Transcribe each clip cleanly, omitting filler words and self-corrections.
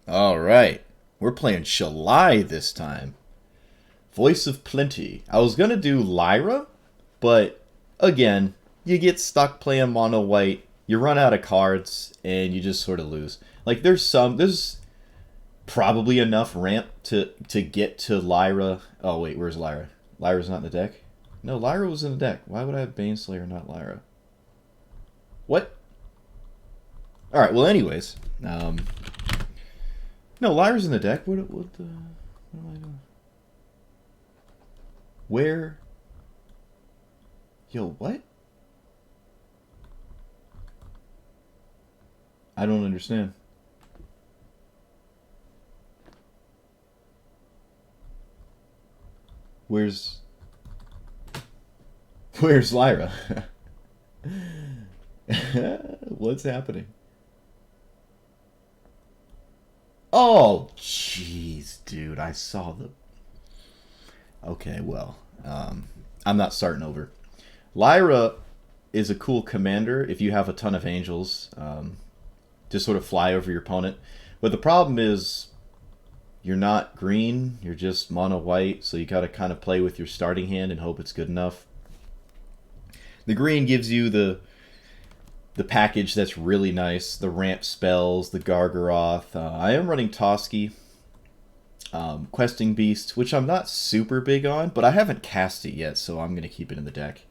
Alright. We're playing Shalai this time. Voice of Plenty. I was gonna do Lyra, but again, you get stuck playing mono white, you run out of cards, and you just sort of lose. Like there's probably enough ramp to get to Lyra. Oh wait, where's Lyra? Lyra's not in the deck? No, Lyra was in the deck. Why would I have Baneslayer, not Lyra? What? Alright, well anyways. No, Lyra's in the deck. What am I doing? Where? Yo, what? I don't understand. Where's... Where's Lyra? What's happening? Oh, jeez, dude. I saw the... Okay, well, I'm not starting over. Lyra is a cool commander if you have a ton of angels. To sort of fly over your opponent. But the problem is you're not green, you're just mono white, so you gotta kind of play with your starting hand and hope it's good enough. The green gives you the package that's really nice, the ramp spells, the Gargaroth. I am running Toski, Questing Beast, which I'm not super big on, but I haven't cast it yet, so I'm going to keep it in the deck.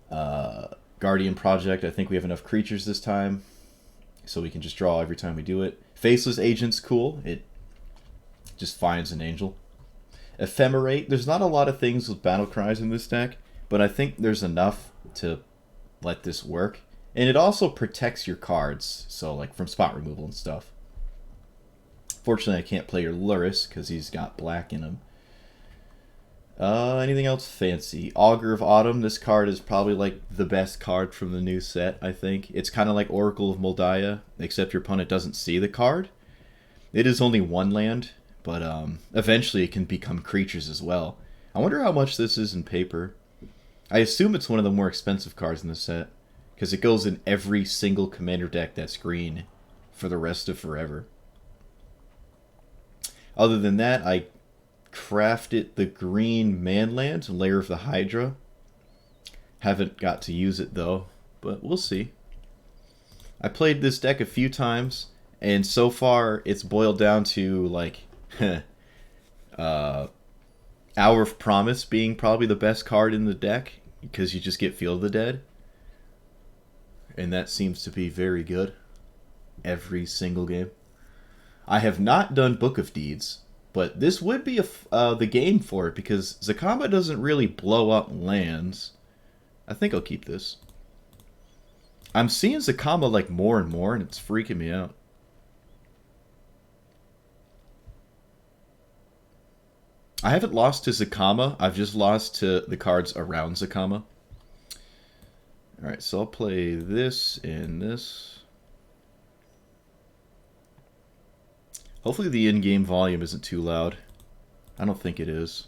Guardian Project, I think we have enough creatures this time, so we can just draw every time we do it. Faceless Agent's cool, it just finds an angel. Ephemerate, there's not a lot of things with battle cries in this deck, but I think there's enough to let this work. And it also protects your cards, so like from spot removal and stuff. Fortunately, I can't play your Luris because he's got black in him. Anything else fancy? Augur of Autumn. This card is probably like the best card from the new set, I think. It's kind of like Oracle of Moldiah, except your opponent doesn't see the card. It is only one land, but eventually it can become creatures as well. I wonder how much this is in paper. I assume it's one of the more expensive cards in the set, because it goes in every single commander deck that's green for the rest of forever. Other than that, I crafted the green manland, Lair of the Hydra. Haven't got to use it though, but we'll see. I played this deck a few times, and so far it's boiled down to like Hour of Promise being probably the best card in the deck, because you just get Field of the Dead. And that seems to be very good every single game. I have not done Book of Deeds, but this would be the game for it because Zakama doesn't really blow up lands. I think I'll keep this. I'm seeing Zakama like more and more, and it's freaking me out. I haven't lost to Zakama. I've just lost to the cards around Zakama. Alright, so I'll play this and this. Hopefully the in-game volume isn't too loud. I don't think it is.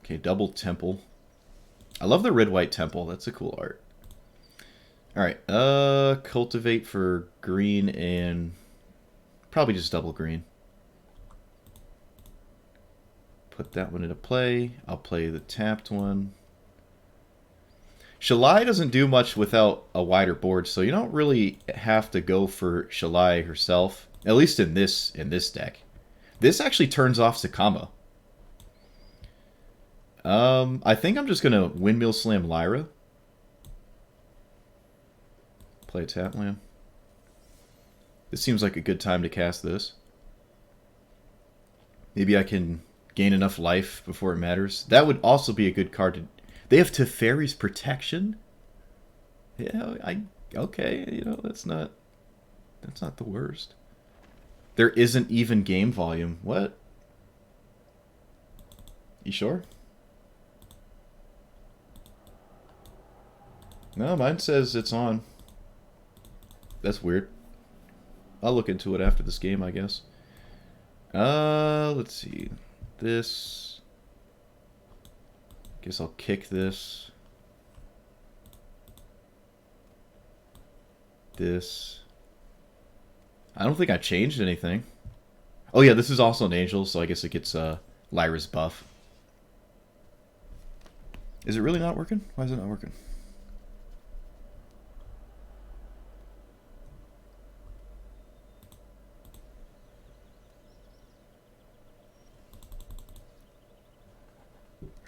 Okay, double temple. I love the red-white temple. That's a cool art. Alright, cultivate for green and probably just double green. Put that one into play. I'll play the tapped one. Shalai doesn't do much without a wider board, so you don't really have to go for Shalai herself. At least in this deck. This actually turns off Zakama. I think I'm just gonna Windmill Slam Lyra. Play a tap land. This seems like a good time to cast this. Maybe I can gain enough life before it matters. That would also be a good card to... They have Teferi's Protection? Yeah, okay, you know, that's not the worst. There isn't even game volume. What? You sure? No, mine says it's on. That's weird. I'll look into it after this game, I guess. Let's see. This. Guess I'll kick this. this. I don't think I changed anything. Oh yeah, this is also an angel, so I guess it gets Lyra's buff. Is it really not working? Why is it not working?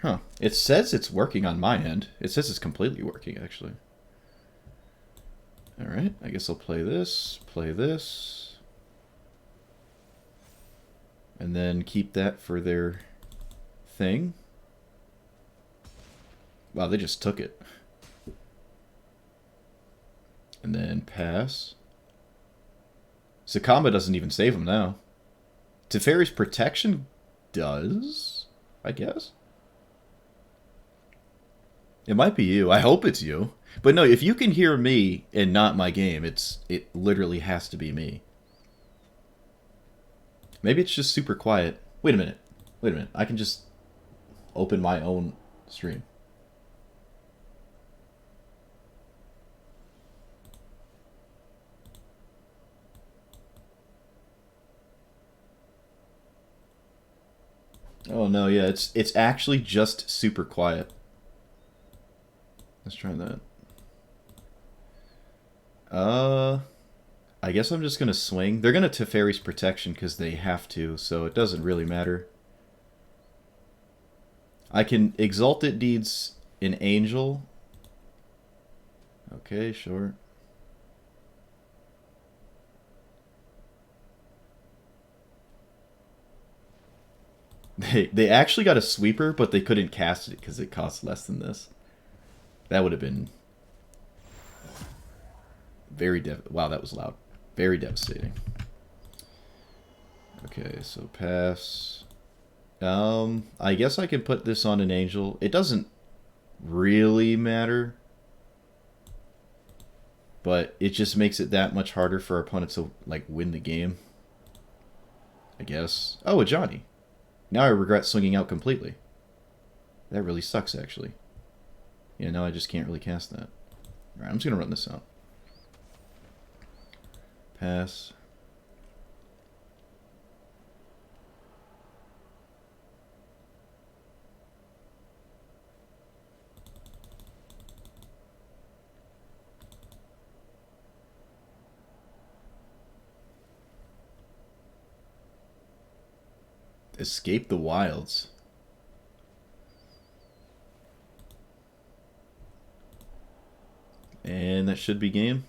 Huh. It says it's working on my end. It says it's completely working, actually. Alright, I guess I'll play this, and then keep that for their thing. Wow, they just took it. And then pass. Sakamba doesn't even save him now. Teferi's protection does, I guess. It might be you. I hope it's you. But no, if you can hear me and not my game, it literally has to be me. Maybe it's just super quiet. Wait a minute. I can just open my own stream. Oh no, yeah, it's actually just super quiet. Let's try that. I guess I'm just gonna swing. They're gonna Teferi's protection because they have to, so it doesn't really matter. I can Exalted Deeds an Angel. Okay, sure. They actually got a sweeper, but they couldn't cast it because it costs less than this. That would have been very wow, that was loud. Very devastating. Okay, so pass. I guess I can put this on an angel. It doesn't really matter, but it just makes it that much harder for our opponents to like win the game, I guess. Oh, a Johnny. Now I regret swinging out completely. That really sucks, actually. Yeah, now I just can't really cast that. Alright, I'm just going to run this out. Pass. Escape the Wilds. And that should be game.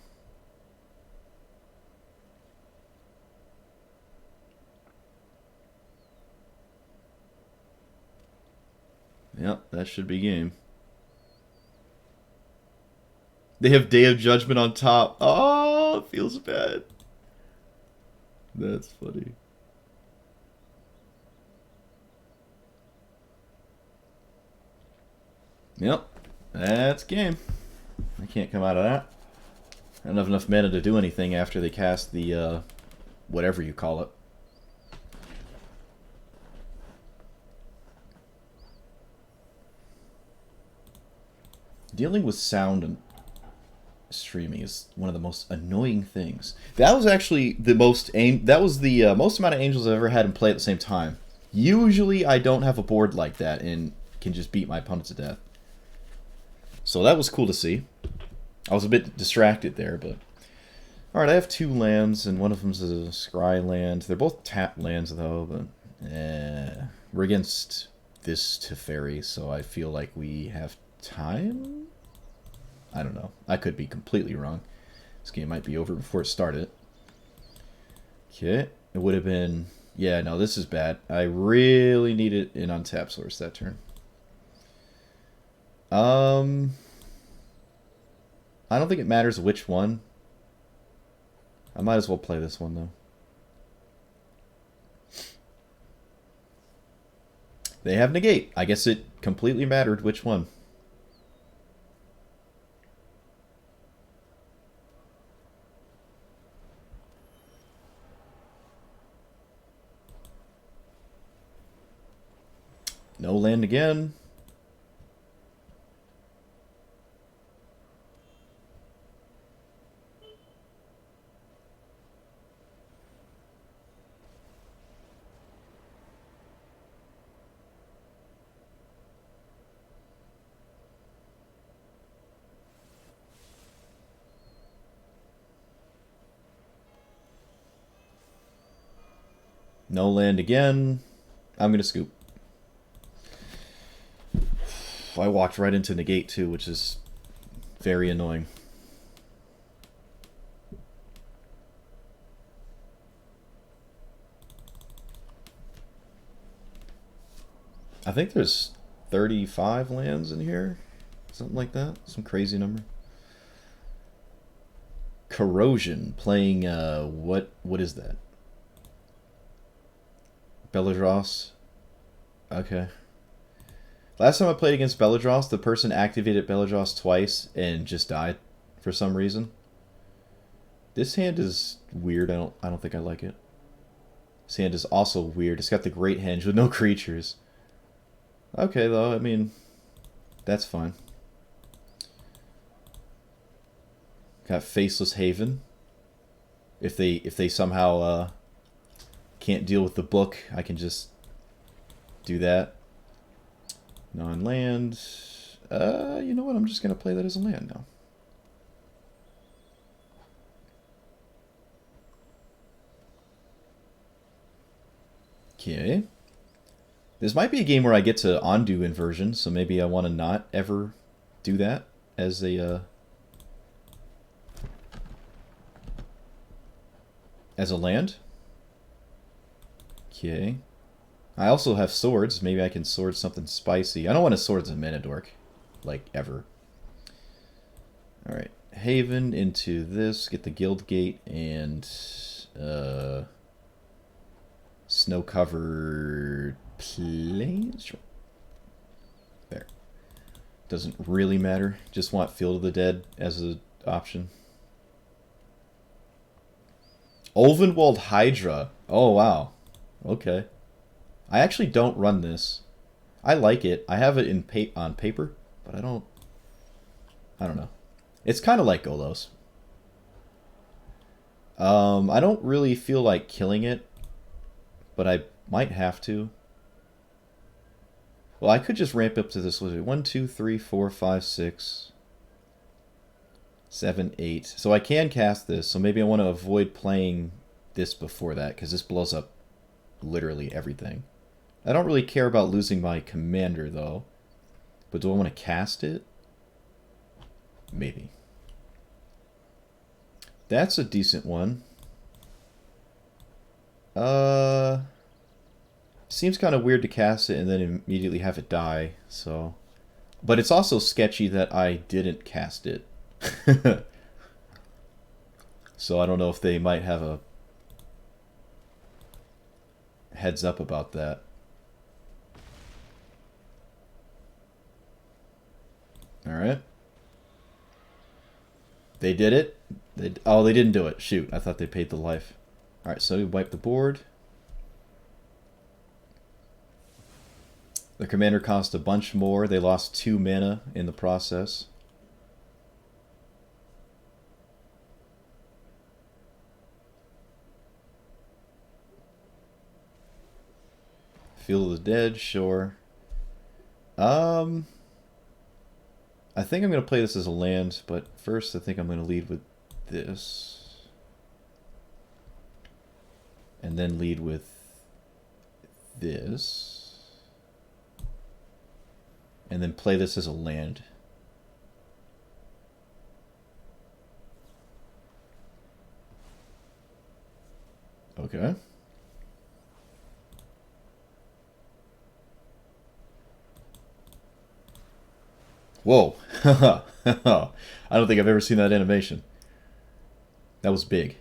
Yep, that should be game. They have Day of Judgment on top. Oh, it feels bad. That's funny. Yep, that's game. I can't come out of that. I don't have enough mana to do anything after they cast the, whatever you call it. Dealing with sound and streaming is one of the most annoying things. That was actually the most that was the most amount of angels I've ever had in play at the same time. Usually I don't have a board like that and can just beat my opponent to death. So that was cool to see. I was a bit distracted there, but... Alright, I have 2 lands, and one of them's a scry land. They're both tapped lands, though, but... We're against this Teferi, so I feel like we have time? I don't know. I could be completely wrong. This game might be over before it started. Okay, it would have been... Yeah, no, this is bad. I really needed an untap source that turn. I don't think it matters which one. I might as well play this one, though. They have negate. I guess it completely mattered which one. No land again. No land again. I'm going to scoop. I walked right into negate too, which is very annoying. I think there's 35 lands in here. Something like that. Some crazy number. Corrosion. Playing, what is that? Belladros. Okay. Last time I played against Belladros, the person activated Belladros twice and just died for some reason. This hand is weird. I don't think I like it. This hand is also weird. It's got the Great Henge with no creatures. Okay, though, I mean, that's fine. Got Faceless Haven. If they somehow can't deal with the book, I can just do that. Non-land. You know what? I'm just gonna play that as a land now. Okay. This might be a game where I get to undo inversion, so maybe I want to not ever do that as a land. Okay. I also have swords. Maybe I can sword something spicy. I don't want to sword a mana dork, like ever. Alright. Haven into this. Get the guild gate and snow-covered plains. There. Doesn't really matter. Just want Field of the Dead as an option. Ulvenwald Hydra. Oh, wow. Okay. I actually don't run this. I like it. I have it in on paper, but I don't know. It's kind of like Golos. I don't really feel like killing it, but I might have to. Well, I could just ramp up to this. 1, 2, 3, 4, 5, 6, 7, 8. So I can cast this. So maybe I want to avoid playing this before that, because this blows up literally everything. I don't really care about losing my commander, though. But do I want to cast it? Maybe. That's a decent one. Seems kind of weird to cast it and then immediately have it die, so... But it's also sketchy that I didn't cast it. So I don't know if they might have a heads up about that. Alright. They did it? Oh, they didn't do it. Shoot, I thought they paid the life. Alright, so we wipe the board. The commander cost a bunch more. They lost 2 mana in the process. Field of the Dead, sure. I think I'm going to play this as a land, but first I think I'm going to lead with this. And then lead with this. And then play this as a land. Okay. Whoa. I don't think I've ever seen that animation. That was big.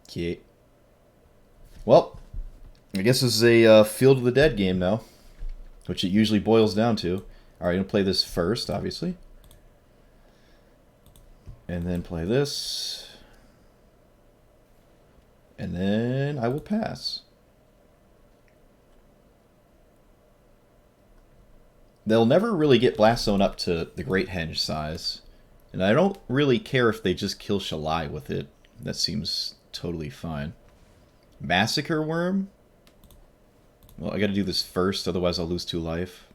Okay. Well, I guess this is a Field of the Dead game now, which it usually boils down to. Alright, I'm going to play this first, obviously. And then play this. And then I will pass. They'll never really get Blast Zone up to the Great Henge size. And I don't really care if they just kill Shalai with it. That seems totally fine. Massacre Worm? Well, I gotta do this first, otherwise I'll lose 2 life.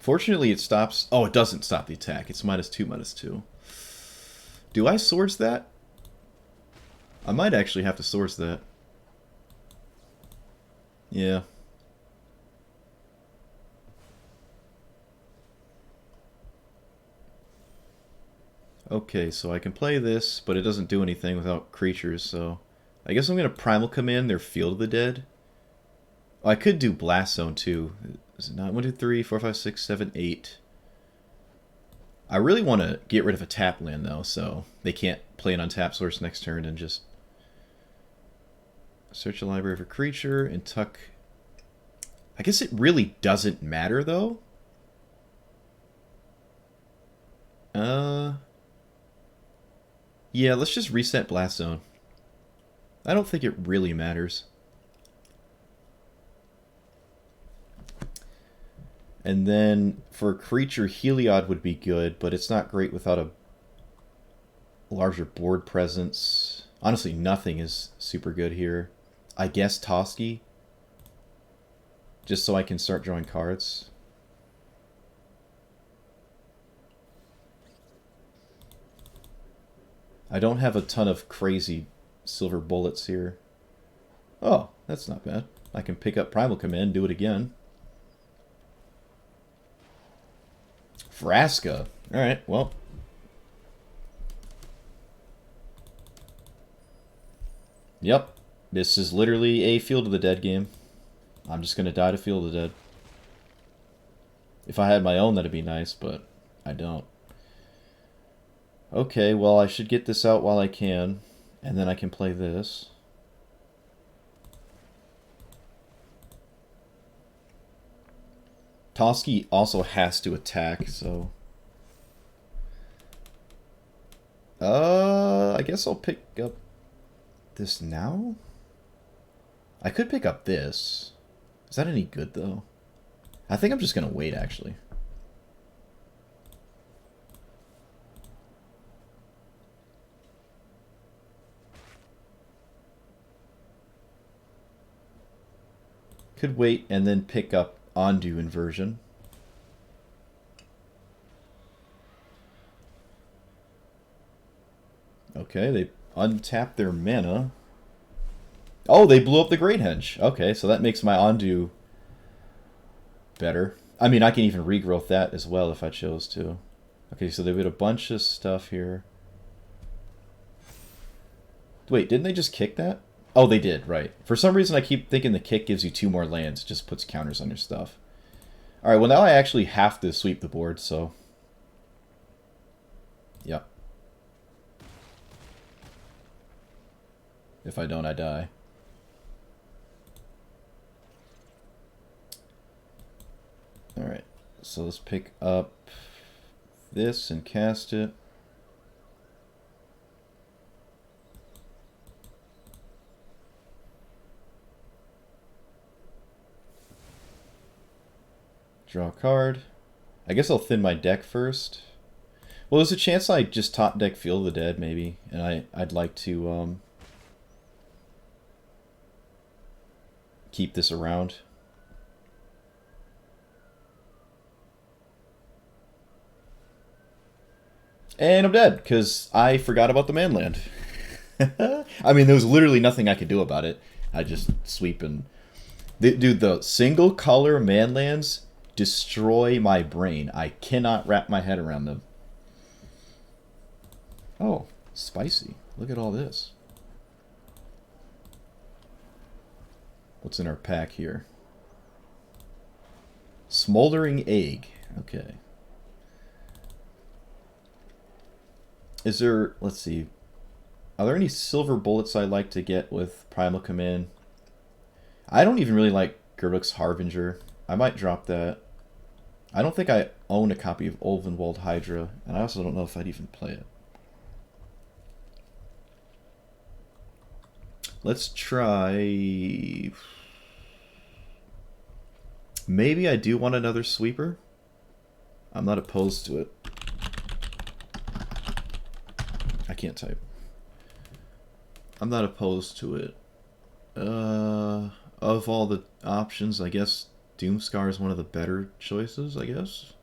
Fortunately, it stops... Oh, it doesn't stop the attack. It's -2, -2. Do I Swords that? I might actually have to Swords that. Yeah. Okay, so I can play this, but it doesn't do anything without creatures, so... I guess I'm going to Primal Command their Field of the Dead. Oh, I could do Blast Zone, too. Is it not 1, 2, 3, 4, 5, 6, 7, 8? I really want to get rid of a tap land, though, so they can't play an untap source next turn and just search a library for creature and tuck. I guess it really doesn't matter, though. Yeah, let's just reset Blast Zone. I don't think it really matters. And then for a creature, Heliod would be good, but it's not great without a larger board presence. Honestly, nothing is super good here. I guess Toski, just so I can start drawing cards. I don't have a ton of crazy silver bullets here. Oh, that's not bad. I can pick up Primal Command, do it again. Vraska. Alright, well. Yep. This is literally a Field of the Dead game. I'm just going to die to Field of the Dead. If I had my own, that'd be nice, but I don't. Okay, well, I should get this out while I can, and then I can play this. Toski also has to attack, so... I guess I'll pick up this now? I could pick up this. Is that any good, though? I think I'm just going to wait, actually. Could wait and then pick up Undo Inversion. Okay, they untapped their mana. Oh, they blew up the Great Henge. Okay, so that makes my Undo better. I mean, I can even regrowth that as well if I chose to. Okay, so they've got a bunch of stuff here. Wait, didn't they just kick that? Oh, they did, right. For some reason, I keep thinking the kick gives you 2 more lands. It just puts counters on your stuff. Alright, well, now I actually have to sweep the board, so... Yep. If I don't, I die. Alright, so let's pick up this and cast it. Draw a card. I guess I'll thin my deck first. Well, there's a chance I just top deck Field of the Dead, maybe. And I'd like to keep this around. And I'm dead, because I forgot about the manland. I mean, there was literally nothing I could do about it. I just sweep and... Dude, the single color manlands destroy my brain. I cannot wrap my head around them. Oh, spicy. Look at all this. What's in our pack here? Smoldering Egg. Okay. Is there... Let's see. Are there any silver bullets I'd like to get with Primal Command? I don't even really like Gerbeck's Harbinger. I might drop that. I don't think I own a copy of Ulvenwald Hydra, and I also don't know if I'd even play it. Let's try... Maybe I do want another sweeper. I'm not opposed to it. I can't type. I'm not opposed to it. Of all the options, I guess Doomscar is one of the better choices, I guess.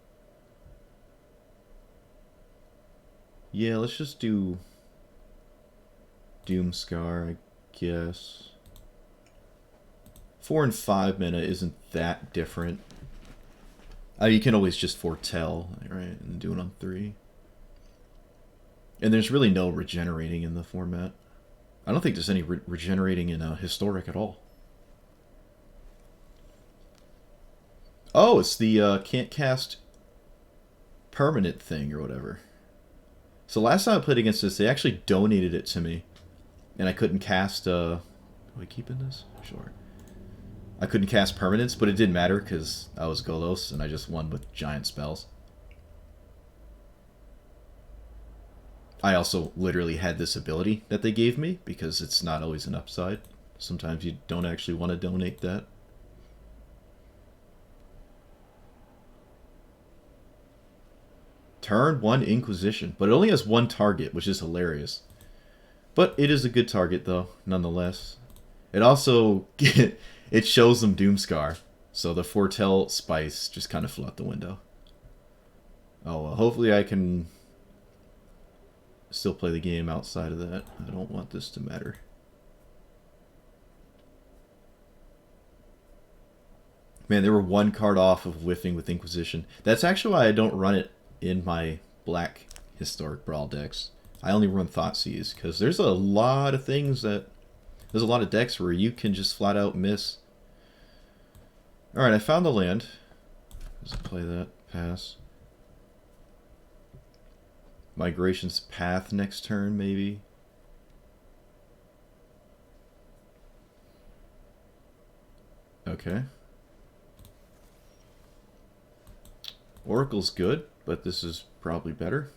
Yeah, let's just do Doomscar, I guess. 4 and 5 mana isn't that different. You can always just foretell, right, and do it on 3. And there's really no regenerating in the format. I don't think there's any regenerating in Historic at all. Oh, it's the can't cast permanent thing or whatever. So last time I played against this, they actually donated it to me. And I couldn't cast... do I keep in this? Sure. I couldn't cast permanents, but it didn't matter because I was Golos and I just won with giant spells. I also literally had this ability that they gave me because it's not always an upside. Sometimes you don't actually want to donate that. Turn 1 Inquisition, but it only has 1 target, which is hilarious. But it is a good target though, nonetheless. It also it shows them Doomscar, so the foretell spice just kind of flew out the window. Oh well, hopefully I can still play the game outside of that. I don't want this to matter. Man, they were 1 card off of whiffing with Inquisition. That's actually why I don't run it in my black Historic Brawl decks. I only run Thoughtseizes, because there's a lot of things that... There's a lot of decks where you can just flat out miss. Alright, I found the land. Let's play that. Pass. Migration's Path next turn, maybe. Okay. Oracle's good, but this is probably better.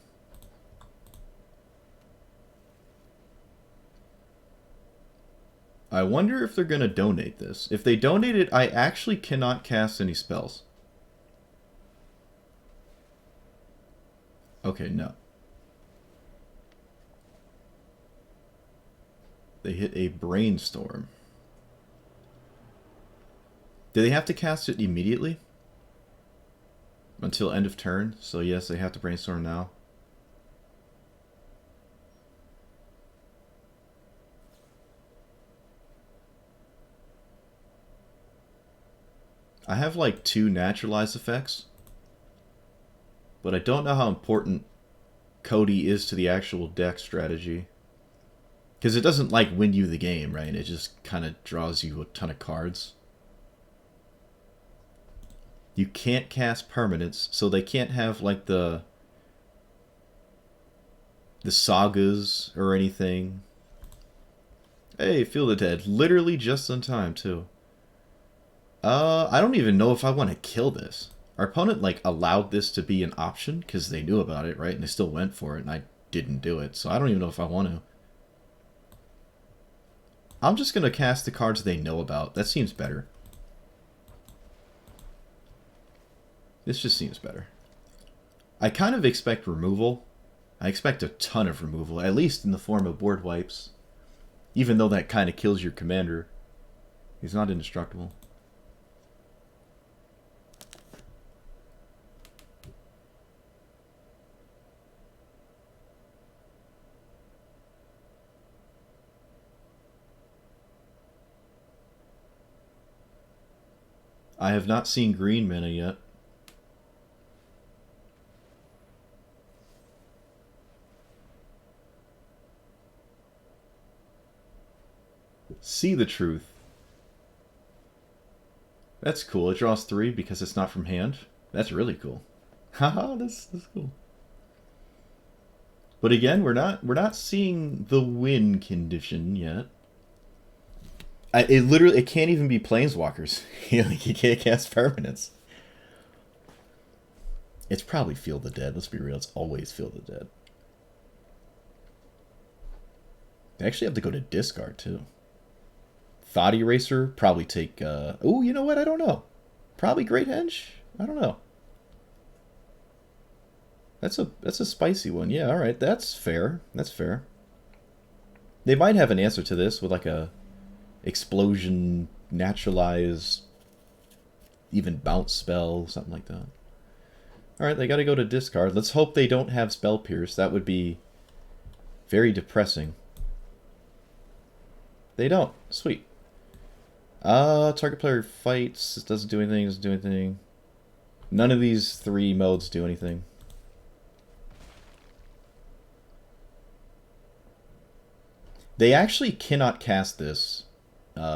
I wonder if they're going to donate this. If they donate it, I actually cannot cast any spells. Okay, no. They hit a Brainstorm. Do they have to cast it immediately? Until end of turn? So yes, they have to Brainstorm now. I have like 2 naturalized effects. But I don't know how important Cody is to the actual deck strategy. Because it doesn't like win you the game, right? It just kind of draws you a ton of cards. You can't cast permanents, so they can't have like the sagas or anything. Hey, Feel the Dead. Literally just in time, too. I don't even know if I want to kill this. Our opponent, like, allowed this to be an option because they knew about it, right? And they still went for it, and I didn't do it. So I don't even know if I want to. I'm just going to cast the cards they know about. That seems better. This just seems better. I kind of expect removal. I expect a ton of removal, at least in the form of board wipes. Even though that kind of kills your commander. He's not indestructible. I have not seen green mana yet. See the Truth. That's cool. It draws 3 because it's not from hand. That's really cool. Haha, that's cool. But again, we're not seeing the win condition yet. It can't even be planeswalkers. You can't cast permanents. It's probably Feel the Dead. Let's be real. It's always Feel the Dead. They actually have to go to discard too. Thought Eraser probably take. Oh, you know what? I don't know. Probably Great Henge. I don't know. That's a spicy one. Yeah. All right. That's fair. That's fair. They might have an answer to this with like a explosion naturalized even bounce spell, something like that. Alright, they gotta go to discard. Let's hope they don't have Spell Pierce. That would be very depressing. They don't. Sweet. Target player fights. It doesn't do anything, doesn't do anything. None of these three modes do anything. They actually cannot cast this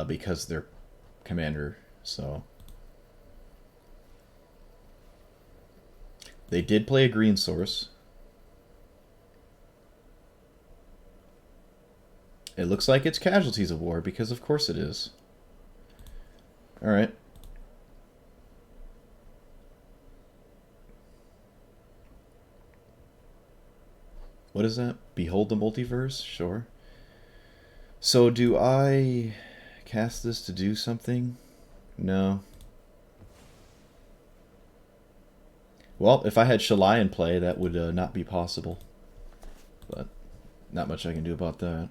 because they're commander, so... They did play a green source. It looks like it's Casualties of War, because of course it is. Alright. What is that? Behold the Multiverse? Sure. So do I cast this to do something? No. Well, if I had Shalai in play, that would not be possible. But not much I can do about that.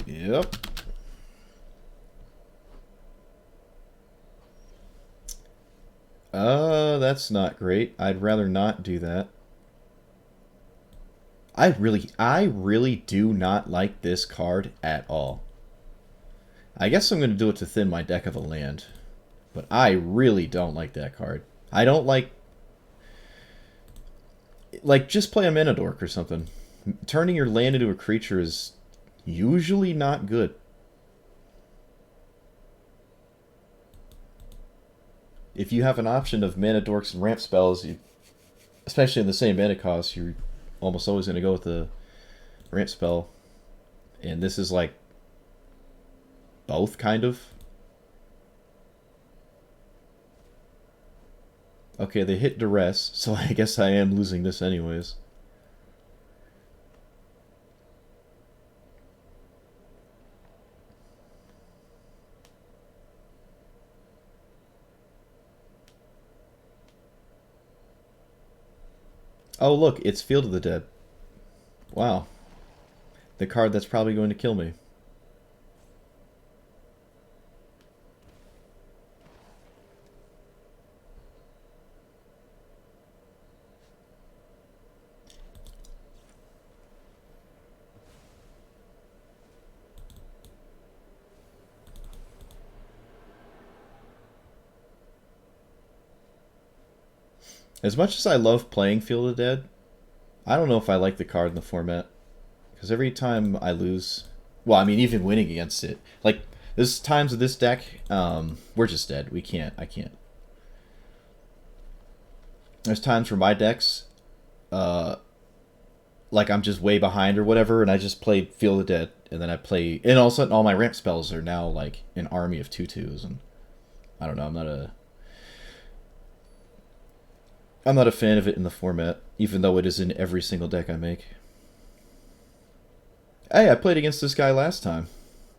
Yep. That's not great. I'd rather not do that. I really do not like this card at all. I guess I'm going to do it to thin my deck of a land. But I really don't like that card. I don't like... Like, just play a Mana Dork or something. Turning your land into a creature is usually not good. If you have an option of Mana Dorks and ramp spells, especially in the same mana cost, you're almost always going to go with the ramp spell. And this is like both, kind of. Okay, they hit Duress, so I guess I am losing this anyways. Oh, look, it's Field of the Dead. Wow. The card that's probably going to kill me. As much as I love playing Field of the Dead, I don't know if I like the card in the format. Because every time I lose... Well, I mean, even winning against it. Like, there's times with this deck, we're just dead. We can't. I can't. There's times for my decks, like I'm just way behind or whatever, and I just play Field of the Dead, and then I play... And all of a sudden, all my ramp spells are now, like, an army of 2/2s, and... I don't know, I'm not a fan of it in the format, even though it is in every single deck I make. Hey, I played against this guy last time,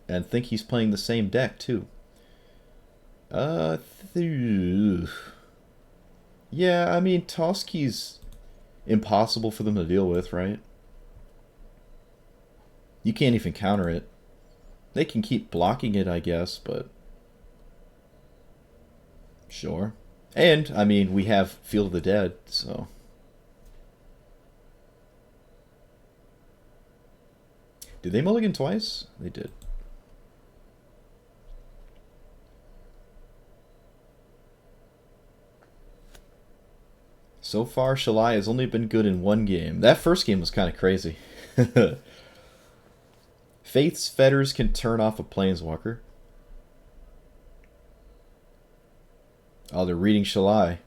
and think he's playing the same deck, too. Yeah, I mean, Toski's impossible for them to deal with, right? You can't even counter it. They can keep blocking it, I guess, but... Sure. And, I mean, we have Field of the Dead, so... Did they mulligan twice? They did. So far, Shalai has only been good in one game. That first game was kind of crazy. Faith's Fetters can turn off a Planeswalker. Oh, they're reading Shalai.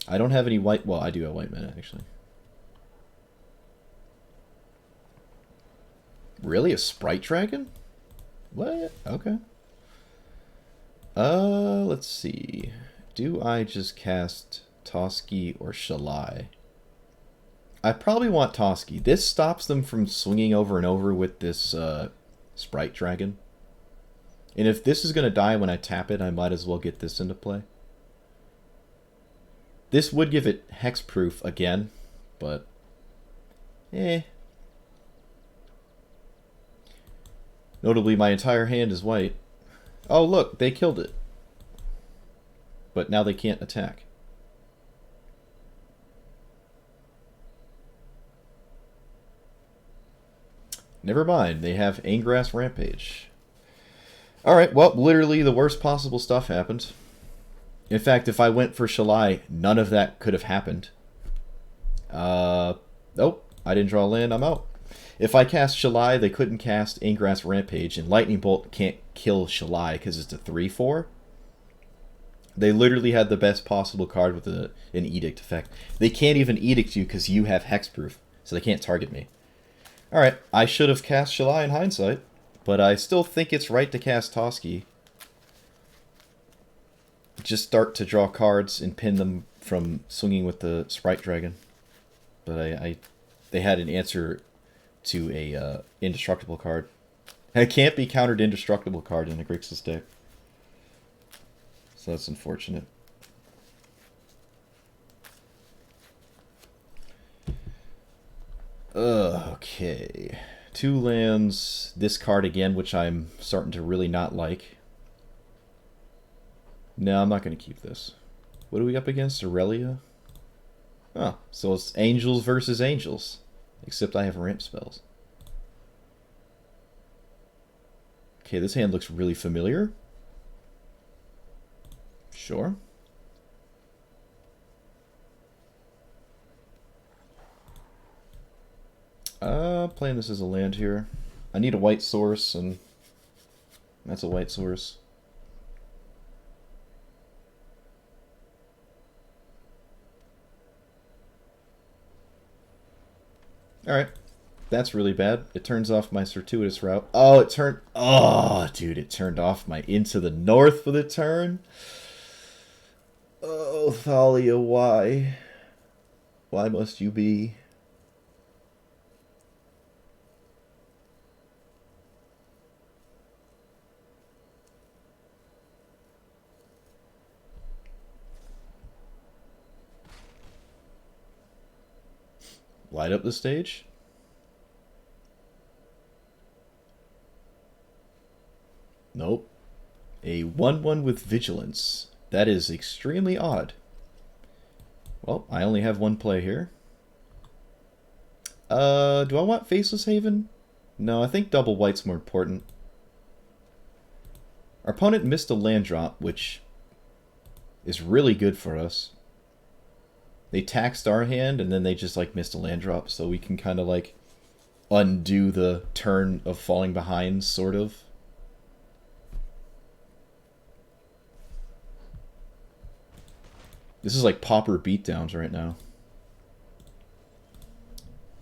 I don't have any white... Well, I do have white mana, actually. Really? A Sprite Dragon? What? Okay. Let's see. Do I just cast Toski or Shalai? I probably want Toski. This stops them from swinging over and over with this Sprite Dragon. And if this is going to die when I tap it, I might as well get this into play. This would give it hexproof again, but Notably, my entire hand is white. Oh, look, they killed it. But now they can't attack. Never mind, they have Angrass Rampage. Alright, well, literally the worst possible stuff happened. In fact, if I went for Shalai, none of that could have happened. Nope, I didn't draw land, I'm out. If I cast Shalai, they couldn't cast Angrass Rampage, and Lightning Bolt can't kill Shalai because it's a 3/4. They literally had the best possible card with an Edict effect. They can't even Edict you because you have Hexproof, so they can't target me. Alright, I should have cast Shalai in hindsight, but I still think it's right to cast Toski. Just start to draw cards and pin them from swinging with the Sprite Dragon. But they had an answer to a indestructible card. It can't be countered indestructible card in a Grixis deck. So that's unfortunate. Okay. 2 lands, this card again, which I'm starting to really not like. No, I'm not going to keep this. What are we up against? Aurelia? Oh, so it's angels versus angels. Except I have ramp spells. Okay, this hand looks really familiar. Sure. Playing this as a land here. I need a white source, and that's a white source. Alright. That's really bad. It turns off my circuitous route. Oh, it turned... Oh, dude, it turned off my Into the North for the turn. Oh, Thalia, why? Why must you be? Light up the stage? Nope. A 1/1 with Vigilance. That is extremely odd. Well, I only have one play here. Do I want Faceless Haven? No, I think double white's more important. Our opponent missed a land drop, which is really good for us. They taxed our hand, and then they just, like, missed a land drop, so we can kind of, like, undo the turn of falling behind, sort of. This is like Pauper beatdowns right now.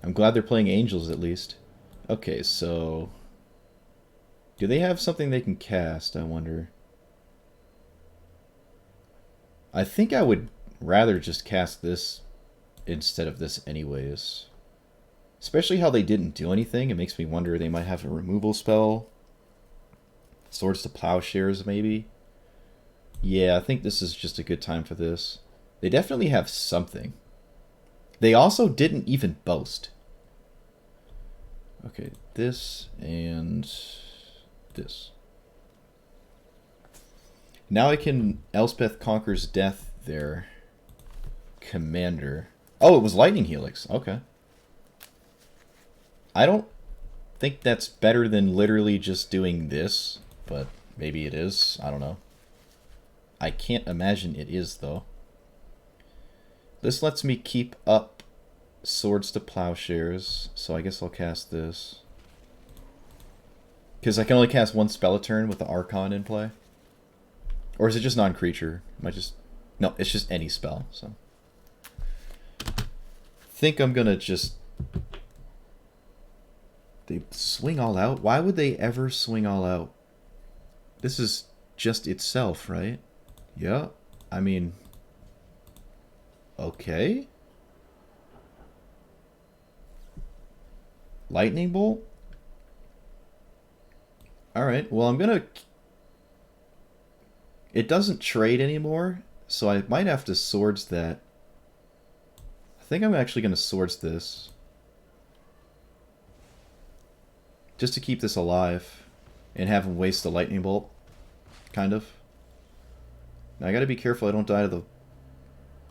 I'm glad they're playing Angels, at least. Okay, so... do they have something they can cast, I wonder? I think I would rather just cast this instead of this anyways. Especially how they didn't do anything. It makes me wonder they might have a removal spell. Swords to Plowshares, maybe? Yeah, I think this is just a good time for this. They definitely have something. They also didn't even boast. Okay, this and this. Now I can Elspeth Conquers Death their commander. Oh, it was Lightning Helix. Okay. I don't think that's better than literally just doing this, but maybe it is. I don't know. I can't imagine it is, though. This lets me keep up Swords to Plowshares, so I guess I'll cast this. Because I can only cast one spell a turn with the Archon in play. Or is it just non-creature? Am I just... No, it's just any spell, so... think I'm gonna just... They swing all out? Why would they ever swing all out? This is just itself, right? Yeah, I mean... okay. Lightning Bolt? Alright, well I'm gonna... It doesn't trade anymore, so I might have to Swords that think I'm actually going to Swords this. Just to keep this alive. And have him waste the Lightning Bolt. Kind of. Now I gotta be careful I don't die to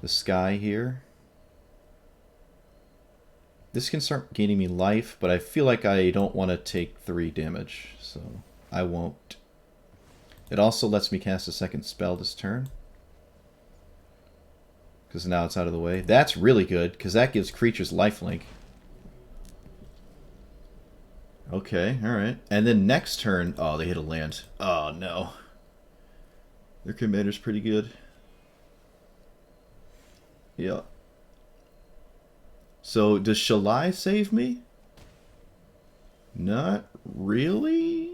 the sky here. This can start gaining me life, but I feel like I don't want to take 3 damage. So I won't. It also lets me cast a second spell this turn. Because now it's out of the way. That's really good, because that gives creatures lifelink. Okay, alright. And then next turn... Oh, they hit a land. Oh, no. Their commander's pretty good. Yeah. So, does Shalai save me? Not really?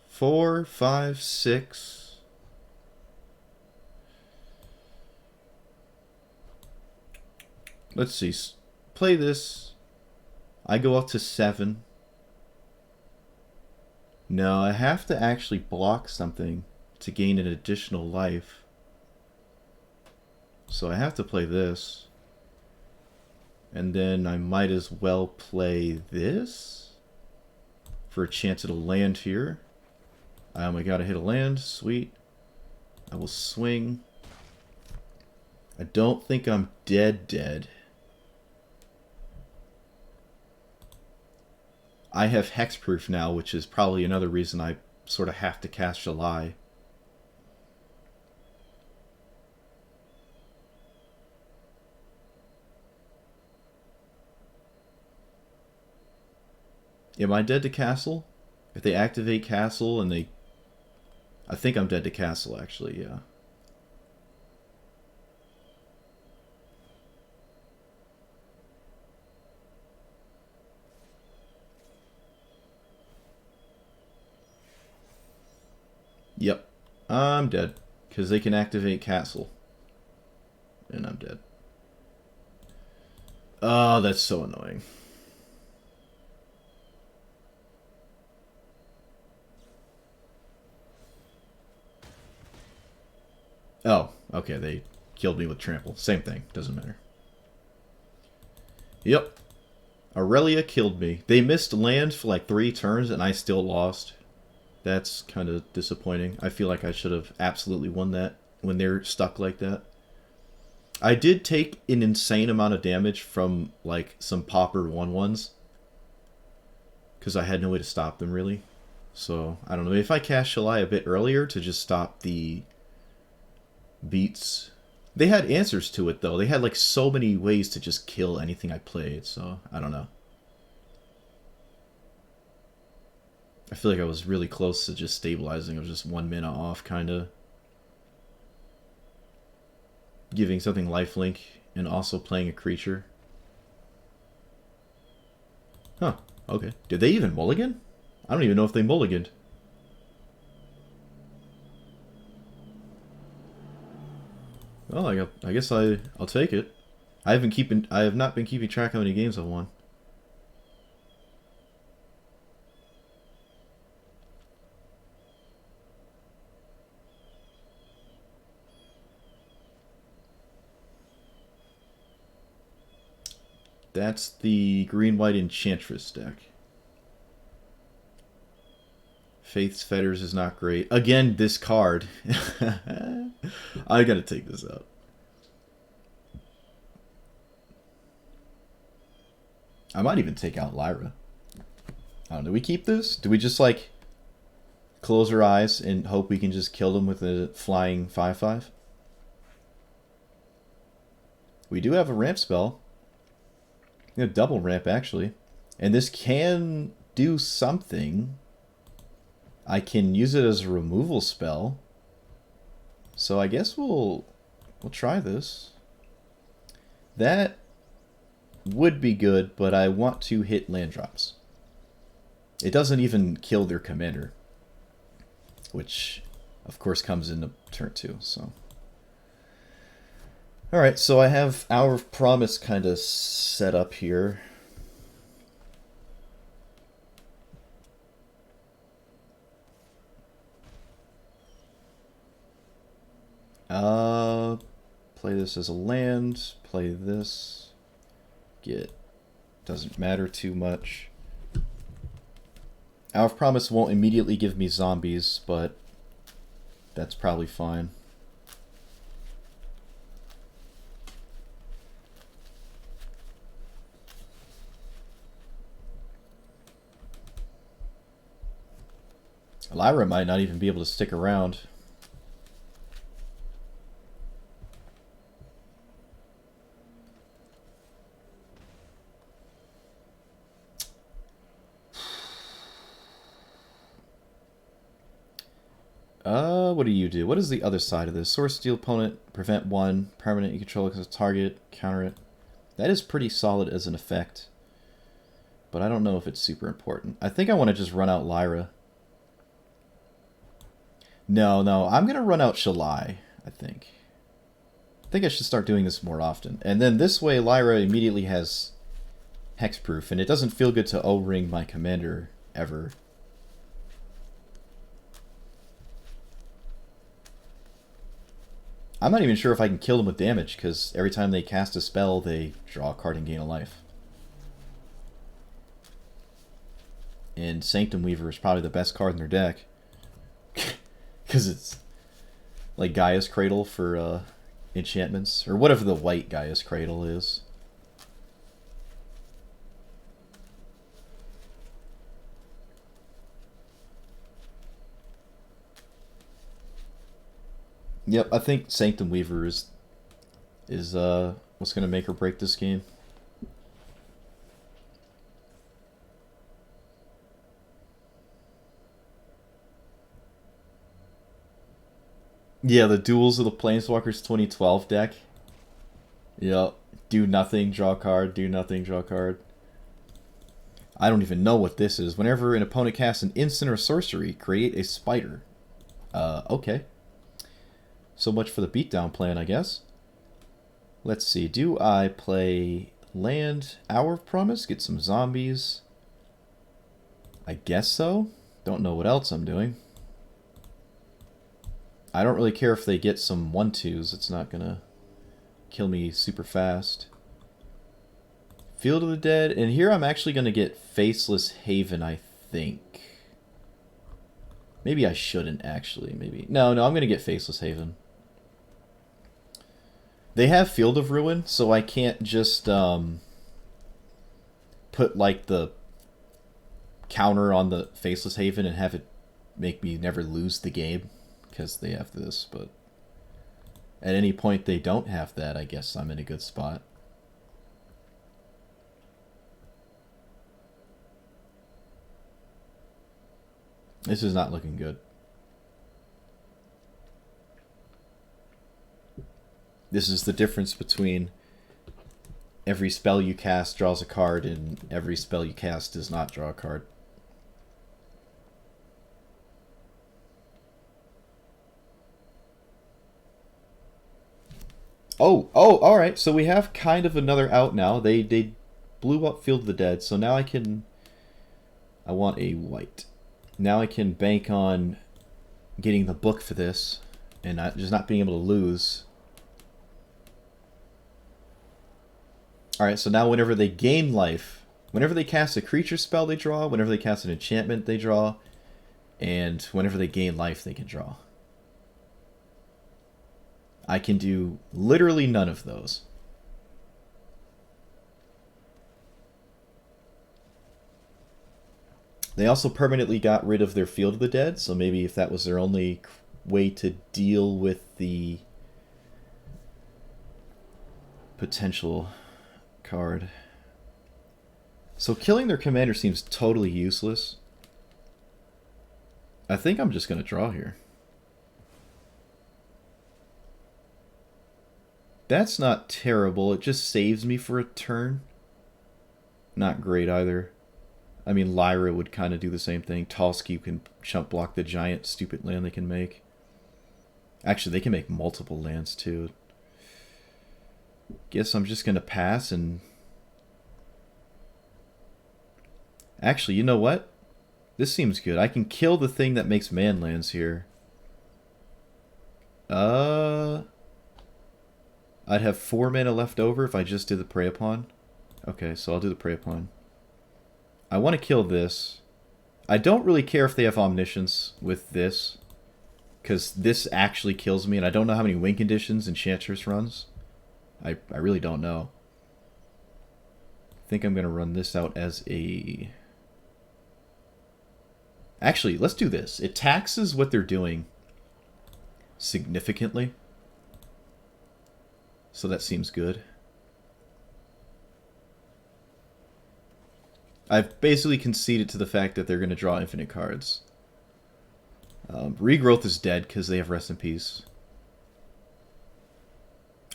Four, 5, 6... Let's see. Play this. I go up to 7. No, I have to actually block something to gain an additional life. So I have to play this. And then I might as well play this for a chance at a land here. Oh my god, I hit a land. Sweet. I will swing. I don't think I'm dead. I have hexproof now, which is probably another reason I sort of have to cast Shalai. Am I dead to castle? If they activate castle and they... I think I'm dead to castle, actually, yeah. Yep, I'm dead, because they can activate castle. And I'm dead. Oh, that's so annoying. Oh, okay, they killed me with trample. Same thing, doesn't matter. Yep. Aurelia killed me. They missed land for like 3 turns and I still lost. That's kind of disappointing. I feel like I should have absolutely won that when they're stuck like that. I did take an insane amount of damage from like some popper 1/1s. Because I had no way to stop them really. So, I don't know. If I cast Shalai a bit earlier to just stop the beats. They had answers to it though. They had like so many ways to just kill anything I played. So, I don't know. I feel like I was really close to just stabilizing. I was just 1 mana off, kind of. Giving something lifelink and also playing a creature. Huh, okay. Did they even mulligan? I don't even know if they mulliganed. Well, I guess I'll take it. I have not been keeping track of how many games I've won. That's the green-white Enchantress deck. Faith's Fetters is not great. Again, this card. I gotta take this out. I might even take out Lyra. I don't know. Do we keep this? Do we just, like, close our eyes and hope we can just kill them with a flying 5/5? We do have a ramp spell. A double ramp, actually. And this can do something. I can use it as a removal spell. So I guess we'll try this. That would be good, but I want to hit land drops. It doesn't even kill their commander. Which, of course, comes into turn 2, so... Alright, so I have Hour of Promise kind of set up here. Play this as a land. Play this. Get. Doesn't matter too much. Hour of Promise won't immediately give me zombies, but that's probably fine. Lyra might not even be able to stick around. What do you do? What is the other side of this? Source Steel opponent, prevent one, permanent you control as a target, counter it. That is pretty solid as an effect. But I don't know if it's super important. I think I want to just run out Lyra. No, I'm going to run out Shalai, I think. I think I should start doing this more often. And then this way Lyra immediately has hexproof, and it doesn't feel good to O-ring my commander ever. I'm not even sure if I can kill them with damage, because every time they cast a spell, they draw a card and gain a life. And Sanctum Weaver is probably the best card in their deck. Because it's like Gaia's Cradle for enchantments, or whatever the white Gaia's Cradle is. Yep, I think Sanctum Weaver is what's going to make or break this game. Yeah, the Duels of the Planeswalkers 2012 deck. Yep, do nothing, draw card, do nothing, draw card. I don't even know what this is. Whenever an opponent casts an instant or sorcery, create a spider. Okay. So much for the beatdown plan, I guess. Let's see. Do I play land, Hour of Promise, get some zombies? I guess so. Don't know what else I'm doing. I don't really care if they get some 1/2s. It's not going to kill me super fast. Field of the Dead. And here I'm actually going to get Faceless Haven, I think. Maybe I shouldn't, actually. Maybe. No, I'm going to get Faceless Haven. They have Field of Ruin, so I can't just put, like, the counter on the Faceless Haven and have it make me never lose the game, because they have this, but at any point they don't have that, I guess I'm in a good spot. This is not looking good. This is the difference between every spell you cast draws a card and every spell you cast does not draw a card. Oh, alright, so we have kind of another out now. They blew up Field of the Dead, so now I want a white. Now I can bank on getting the book for this and just not being able to lose. Alright, so now whenever they gain life, whenever they cast a creature spell they draw, whenever they cast an enchantment they draw, and whenever they gain life they can draw. I can do literally none of those. They also permanently got rid of their Field of the Dead, so maybe if that was their only way to deal with the potential card. So killing their commander seems totally useless. I think I'm just going to draw here. That's not terrible. It just saves me for a turn. Not great either. I mean, Lyra would kind of do the same thing. Talski can chump block the giant stupid land they can make. Actually, they can make multiple lands too. Guess I'm just going to pass and... Actually, you know what? This seems good. I can kill the thing that makes man lands here. I'd have 4 mana left over if I just did the Prey Upon. Okay, so I'll do the Prey Upon. I want to kill this. I don't really care if they have Omniscience with this, because this actually kills me, and I don't know how many win conditions Enchantress runs. I really don't know. I think I'm going to run this out as a... Actually, let's do this. It taxes what they're doing significantly. So that seems good. I've basically conceded to the fact that they're going to draw infinite cards. Regrowth is dead because they have Rest in Peace.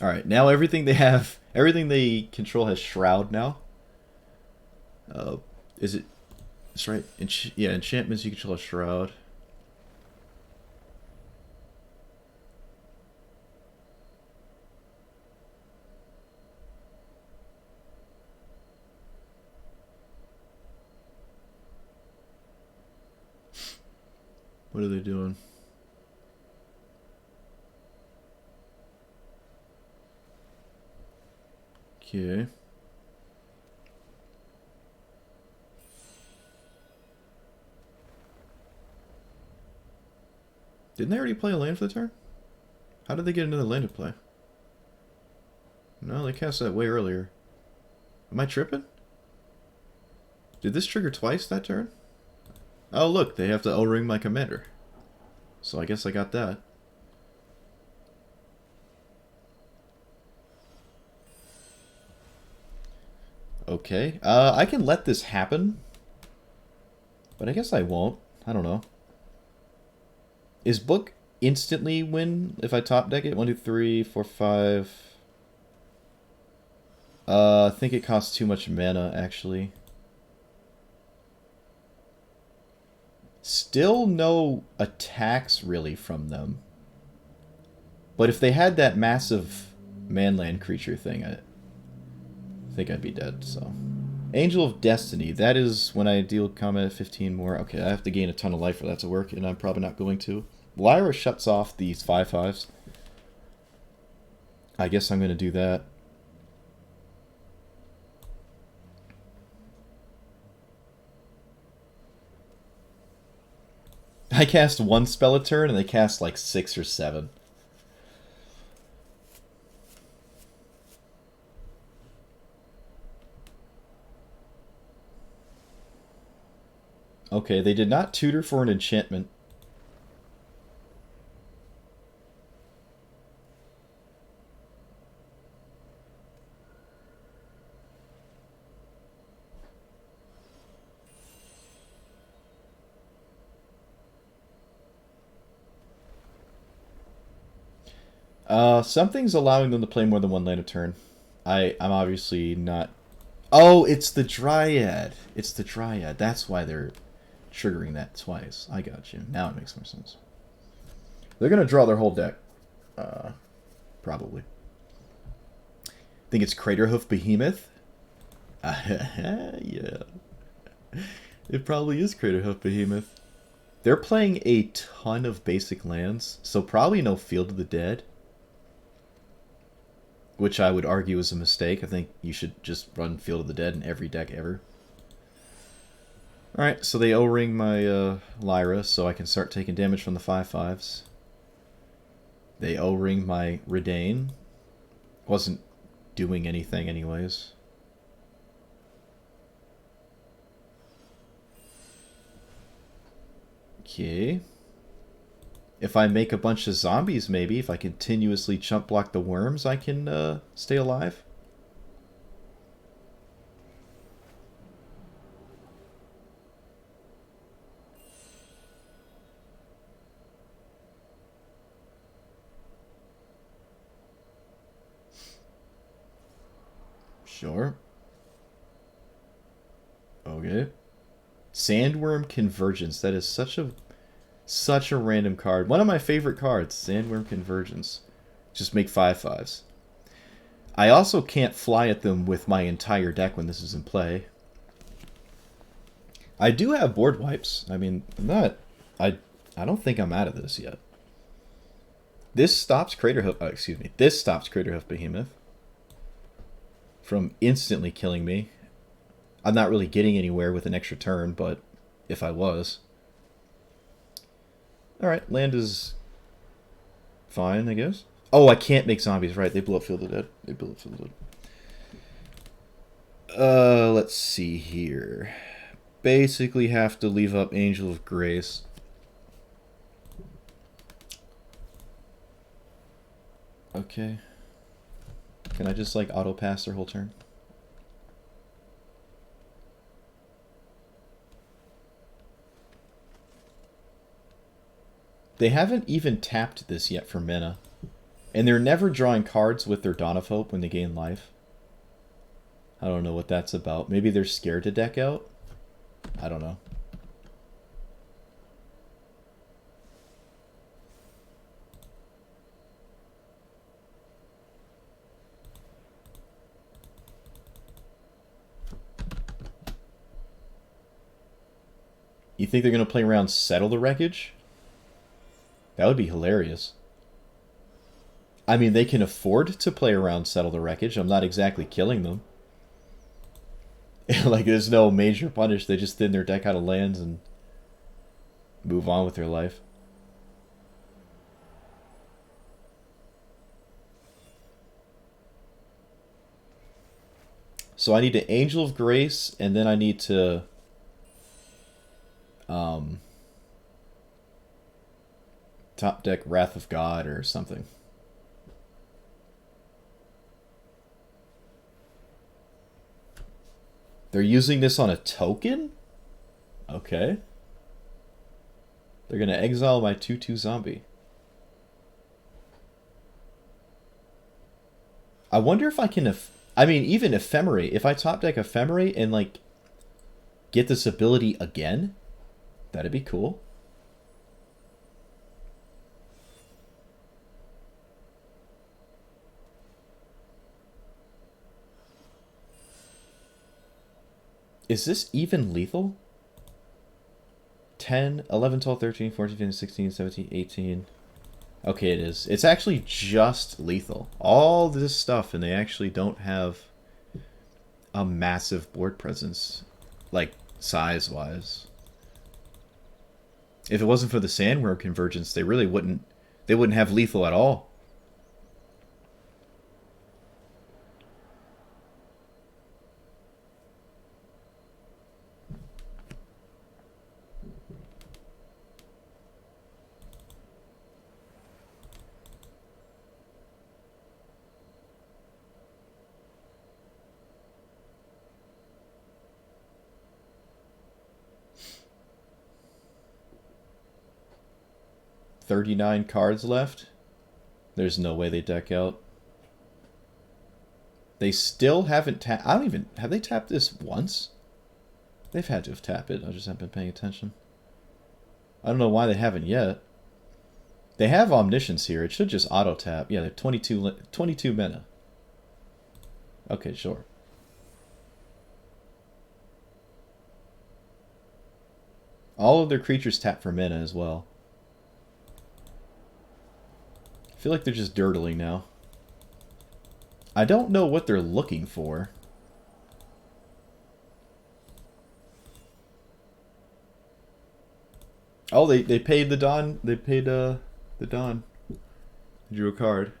Alright, now everything they have, everything they control has Shroud now. Is it... That's right. Yeah, enchantments you control a Shroud. What are they doing? Okay. Didn't they already play a land for the turn? How did they get another land to play? No, they cast that way earlier. Am I tripping? Did this trigger twice that turn? Oh look, they have to O-ring my commander. So I guess I got that. Okay, I can let this happen. But I guess I won't. I don't know. Is Book instantly win if I top deck it? 1, 2, 3, 4, 5. I think it costs too much mana, actually. Still no attacks, really, from them. But if they had that massive manland creature thing, I think I'd be dead, so... Angel of Destiny. That is when I deal combat at 15 more. Okay, I have to gain a ton of life for that to work, and I'm probably not going to. Lyra shuts off these 5/5s. I guess I'm going to do that. I cast 1 spell a turn, and they cast like 6 or 7. Okay, they did not tutor for an enchantment. Something's allowing them to play more than 1 land a turn. I'm obviously not... Oh, it's the Dryad. It's the Dryad. That's why they're triggering that twice. I got you. Now it makes more sense. They're going to draw their whole deck. Probably. Think it's Craterhoof Behemoth? Yeah. It probably is Craterhoof Behemoth. They're playing a ton of basic lands, so probably no Field of the Dead. Which I would argue is a mistake. I think you should just run Field of the Dead in every deck ever. Alright, so they O-ring my Lyra, so I can start taking damage from the 5/5s. They O-ring my Redain. Wasn't doing anything anyways. Okay. If I make a bunch of zombies, maybe, if I continuously chump block the worms, I can stay alive. Sure. Okay. Sandworm Convergence. That is such a random card. One of my favorite cards, Sandworm Convergence. Just make 5/5s. I also can't fly at them with my entire deck when this is in play. I do have board wipes. I mean, I don't think I'm out of this yet. This stops Craterhoof. Excuse me. This stops Craterhoof Behemoth from instantly killing me. I'm not really getting anywhere with an extra turn, but if I was. Alright, land is fine, I guess. Oh, I can't make zombies, right. They blew up Field of Dead. They blew up Field of Dead. Let's see here. Basically have to leave up Angel of Grace. Okay. Can I just, like, auto-pass their whole turn? They haven't even tapped this yet for mana. And they're never drawing cards with their Dawn of Hope when they gain life. I don't know what that's about. Maybe they're scared to deck out? I don't know. You think they're going to play around Settle the Wreckage? That would be hilarious. I mean, they can afford to play around Settle the Wreckage. I'm not exactly killing them. Like, there's no major punish. They just thin their deck out of lands and move on with their life. So I need an Angel of Grace, and then I need to... top deck Wrath of God or something. They're using this on a token? Okay. They're going to exile my 2/2 zombie. I wonder if I can... I mean, even Ephemerate. If I top deck Ephemerate and, like, get this ability again, that'd be cool. Is this even lethal? 10, 11, 12, 13, 14, 15, 16, 17, 18. Okay, it is. It's actually just lethal. All this stuff, and they actually don't have a massive board presence, like, size-wise. If it wasn't for the Sandworm Convergence, they really wouldn't... They wouldn't have lethal at all. $39 cards left. There's no way they deck out. They still haven't tapped... I don't even... Have they tapped this once? They've had to have tapped it. I just haven't been paying attention. I don't know why they haven't yet. They have Omniscience here. It should just auto-tap. Yeah, they're 22 mana. Okay, sure. All of their creatures tap for mana as well. I feel like they're just dirtling now. I don't know what they're looking for. Oh, they paid the Dawn. They paid the Dawn. Drew a card.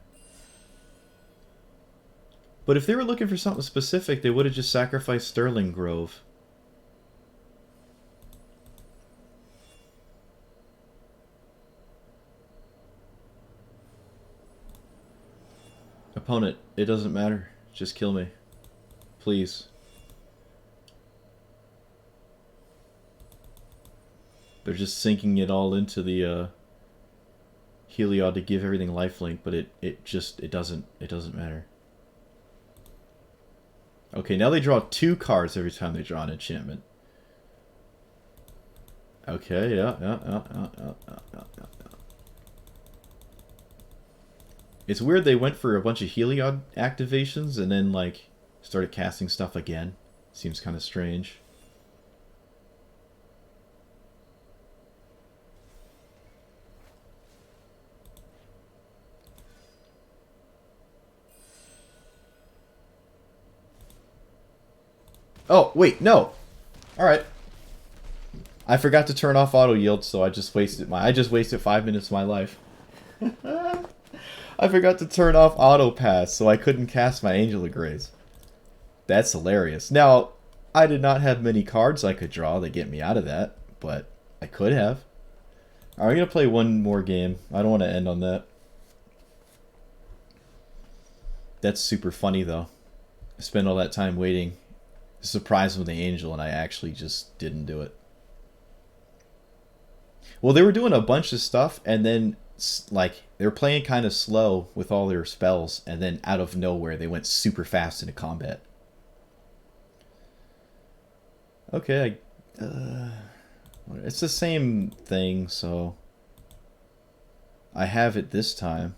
But if they were looking for something specific, they would have just sacrificed Sterling Grove. Opponent, it doesn't matter. Just kill me. Please. They're just sinking it all into the Heliod to give everything lifelink, but it doesn't matter. Okay, now they draw 2 cards every time they draw an enchantment. Okay, yeah. It's weird they went for a bunch of Heliod activations and then, like, started casting stuff again. Seems kind of strange. Oh, wait, no. Alright. I forgot to turn off auto yield, so I just wasted 5 minutes of my life. I forgot to turn off auto pass, so I couldn't cast my Angel of Grace. That's hilarious. Now, I did not have many cards I could draw that get me out of that, but I could have. Alright, I'm going to play one more game. I don't want to end on that. That's super funny, though. I spent all that time waiting to surprise with the Angel, and I actually just didn't do it. Well, they were doing a bunch of stuff, and then, like, they were playing kind of slow with all their spells, and then out of nowhere, they went super fast into combat. Okay, it's the same thing, so I have it this time.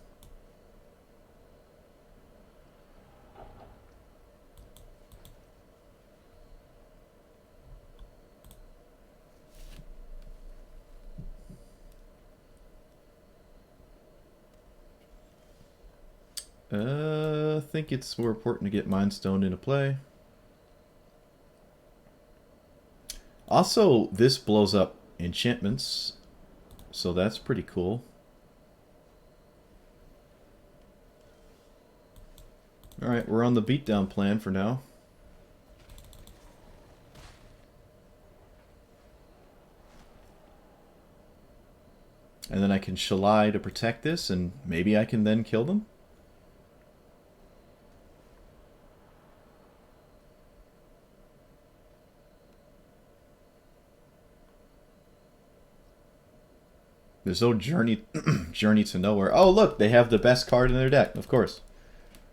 I think it's more important to get Mind Stone into play. Also, this blows up enchantments, so that's pretty cool. Alright, we're on the beatdown plan for now. And then I can Shalai to protect this, and maybe I can then kill them? There's no journey journey to nowhere. Oh, look, they have the best card in their deck, of course.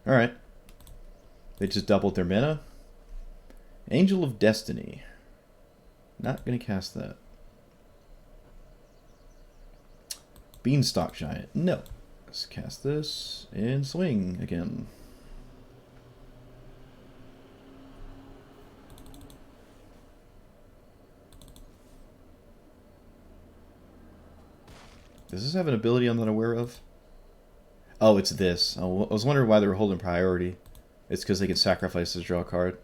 Alright. They just doubled their mana. Angel of Destiny. Not going to cast that. Beanstalk Giant. No. Let's cast this and swing again. Does this have an ability I'm not aware of? Oh, it's this. Oh, I was wondering why they were holding priority. It's because they can sacrifice to draw a card.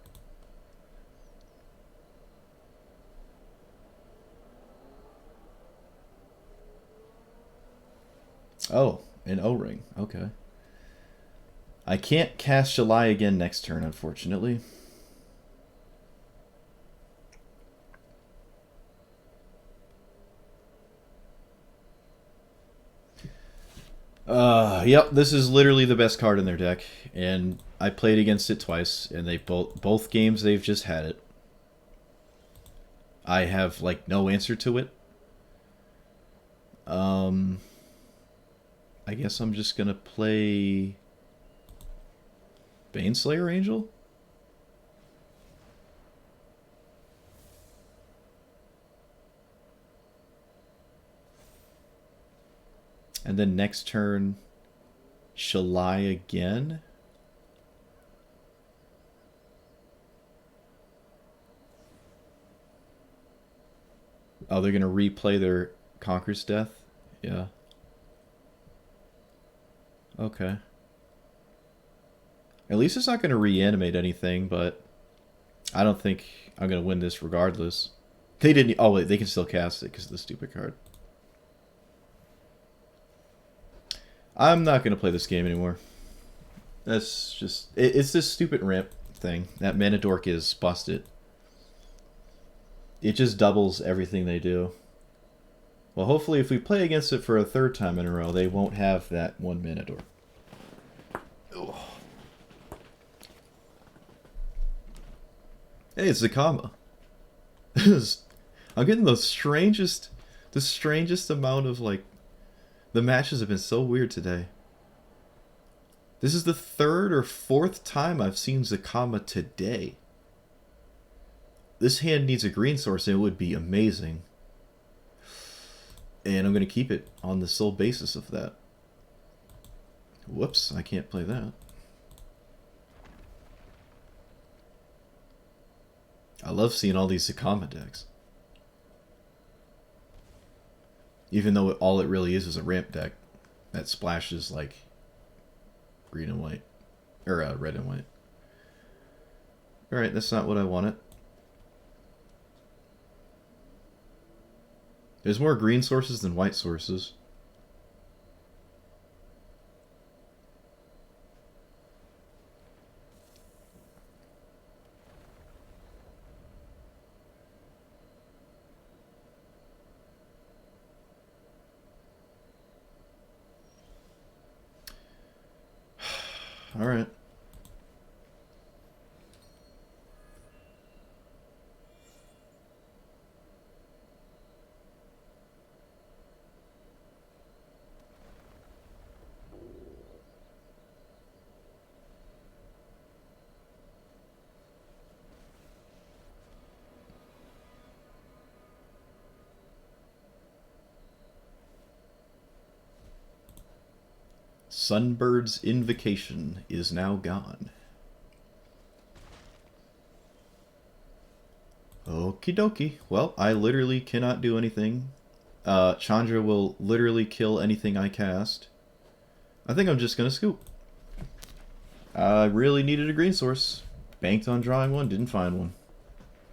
Oh, an O-ring. Okay. I can't cast Shalai again next turn, unfortunately. Yep, this is literally the best card in their deck, and I played against it twice, and they both games they've just had it. I have like no answer to it. I guess I'm just gonna play Baneslayer Angel. And then next turn, Shalai again. Oh, they're going to replay their Conqueror's Death? Yeah. Okay. At least it's not going to reanimate anything, but I don't think I'm going to win this regardless. They didn't... Oh, wait, they can still cast it because of the stupid card. I'm not going to play this game anymore. That's just... It's this stupid ramp thing. That Mana Dork is busted. It just doubles everything they do. Well, hopefully if we play against it for a third time in a row, they won't have that one Mana Dork. Ugh. Hey, it's Zakama. I'm getting the strangest amount of, like... The matches have been so weird today. This is the third or fourth time I've seen Zakama today. This hand needs a green source and it would be amazing. And I'm going to keep it on the sole basis of that. Whoops, I can't play that. I love seeing all these Zakama decks. Even though all it really is a ramp deck that splashes like green and white. Or red and white. Alright, that's not what I wanted. There's more green sources than white sources. All right. Sunbird's invocation is now gone. Okie dokie. Well, I literally cannot do anything. Chandra will literally kill anything I cast. I think I'm just going to scoop. I really needed a green source. Banked on drawing one, didn't find one.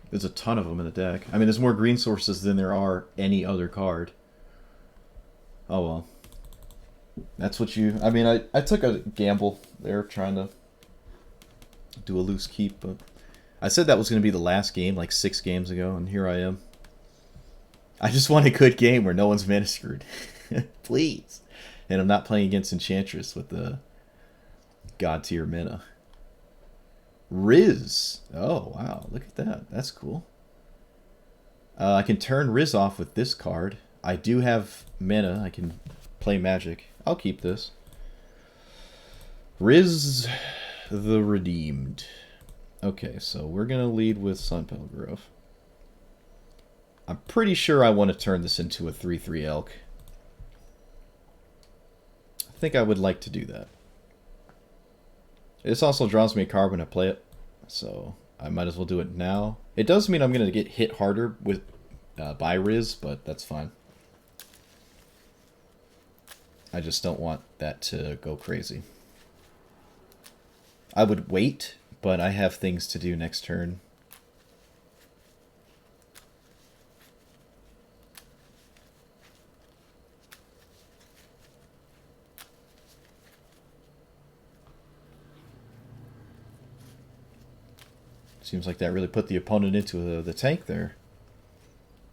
There's a ton of them in the deck. I mean, there's more green sources than there are any other card. Oh well. That's what you... I mean, I took a gamble there trying to do a loose keep, but I said that was going to be the last game like 6 games ago, and here I am. I just want a good game where no one's mana screwed. Please. And I'm not playing against Enchantress with the God tier mana. Riz. Oh, wow. Look at that. That's cool. I can turn Riz off with this card. I do have mana. I can play Magic. I'll keep this. Riz the Redeemed. Okay, so we're going to lead with Sunpelt Grove. I'm pretty sure I want to turn this into a 3/3 elk. I think I would like to do that. This also draws me a card when I play it, so I might as well do it now. It does mean I'm going to get hit harder with by Riz, but that's fine. I just don't want that to go crazy. I would wait, but I have things to do next turn. Seems like that really put the opponent into the tank there.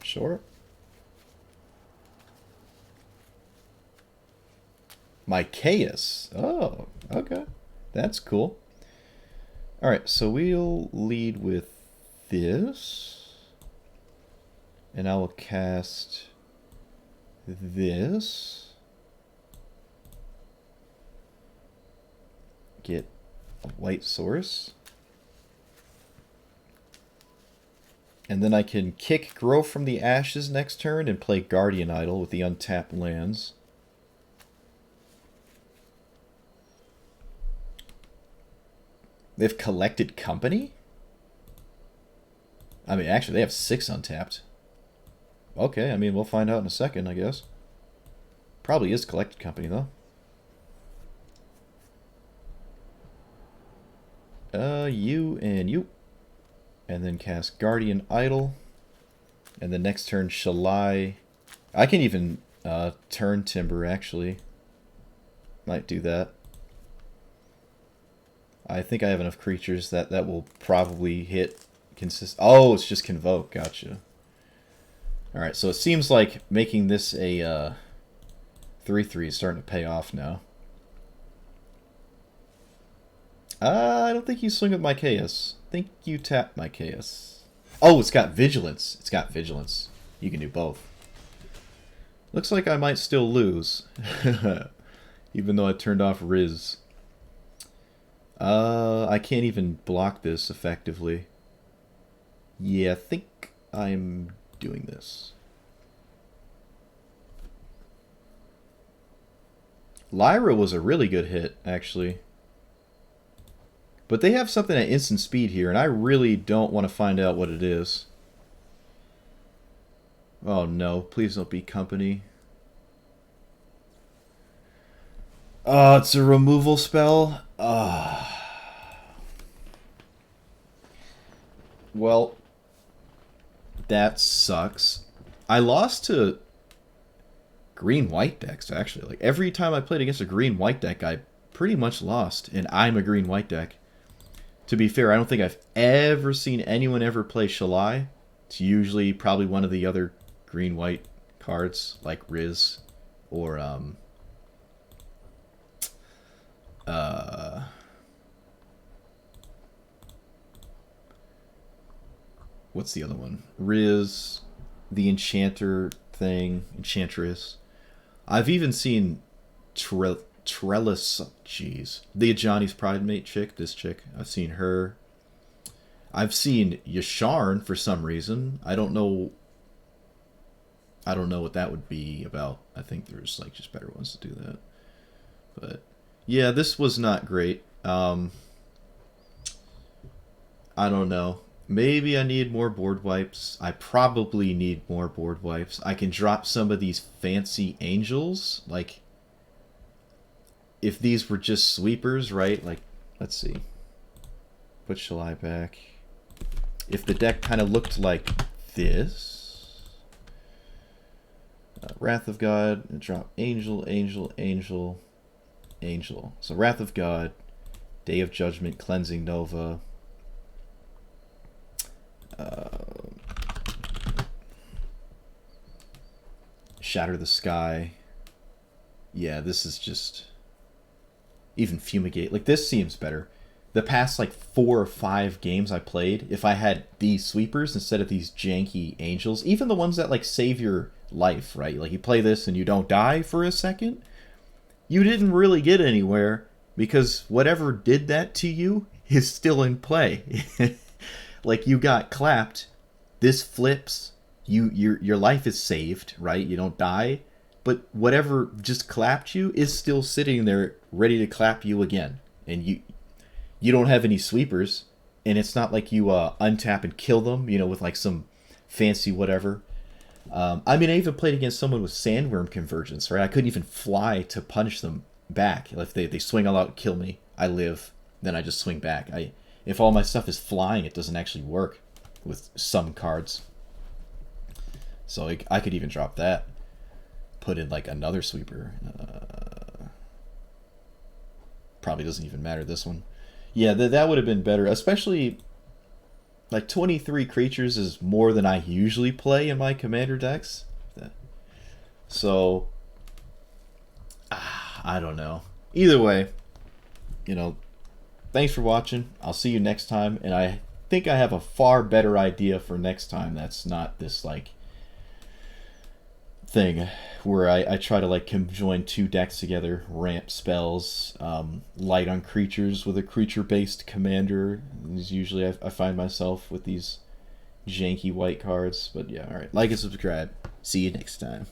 Sure. My Chaos. Oh, okay. That's cool. Alright, so we'll lead with this. And I will cast this. Get a white source. And then I can kick Grow from the Ashes next turn and play Guardian Idol with the untapped lands. They've collected company? I mean, actually, they have 6 untapped. Okay, I mean, we'll find out in a second, I guess. Probably is collected company, though. You and you. And then cast Guardian Idol. And the next turn, Shalai. I can even turn Timber, actually. Might do that. I think I have enough creatures that will probably hit Oh, it's just Convoke. Gotcha. Alright, so it seems like making this a 3/3 is starting to pay off now. I don't think you swing with my Chaos. I think you tap my Chaos. Oh, it's got Vigilance. It's got Vigilance. You can do both. Looks like I might still lose. Even though I turned off Riz. I can't even block this effectively. Yeah, I think I'm doing this. Lyra was a really good hit, actually. But they have something at instant speed here, and I really don't want to find out what it is. Oh no, please don't be company. Oh, it's a removal spell? Well, that sucks. I lost to green-white decks, actually. Like, every time I played against a green-white deck, I pretty much lost, and I'm a green-white deck. To be fair, I don't think I've ever seen anyone ever play Shalai. It's usually probably one of the other green-white cards, like Riz, or, what's the other one? Riz, the Enchanter thing, Enchantress. I've even seen Trellis, the Ajani's Pridemate chick, this chick. I've seen her. I've seen Yasharn for some reason. I don't know what that would be about. I think there's like just better ones to do that. But yeah, this was not great. I don't know. Maybe I need more board wipes. I probably need more board wipes. I can drop some of these fancy angels. Like, if these were just sweepers, right? Like, let's see. Put Shalai back. If the deck kind of looked like this. Wrath of God. And drop Angel, Angel, Angel, Angel. So Wrath of God. Day of Judgment, Cleansing Nova. Shatter the Sky. Yeah, this is just... Even Fumigate. Like, this seems better. The past, like, 4 or 5 games I played, if I had these sweepers instead of these janky angels, even the ones that, like, save your life, right? Like, you play this and you don't die for a second, you didn't really get anywhere because whatever did that to you is still in play. Like, you got clapped, this flips, your life is saved, right? You don't die, but whatever just clapped you is still sitting there ready to clap you again. And you don't have any sweepers, and it's not like you untap and kill them, you know, with like some fancy whatever. I mean, I even played against someone with Sandworm Convergence, right? I couldn't even fly to punish them back. If they swing all out and kill me, I live, then I just swing back. If all my stuff is flying, it doesn't actually work with some cards. So I could even drop that. Put in like another sweeper. Probably doesn't even matter, this one. Yeah, that would have been better. Especially, like, 23 creatures is more than I usually play in my commander decks. So, I don't know. Either way, you know, thanks for watching. I'll see you next time. And I think I have a far better idea for next time that's not this, like, thing where I try to like conjoin 2 decks together, ramp spells, light on creatures with a creature based commander. Usually I find myself with these janky white cards. But yeah, alright, like and subscribe. See you next time.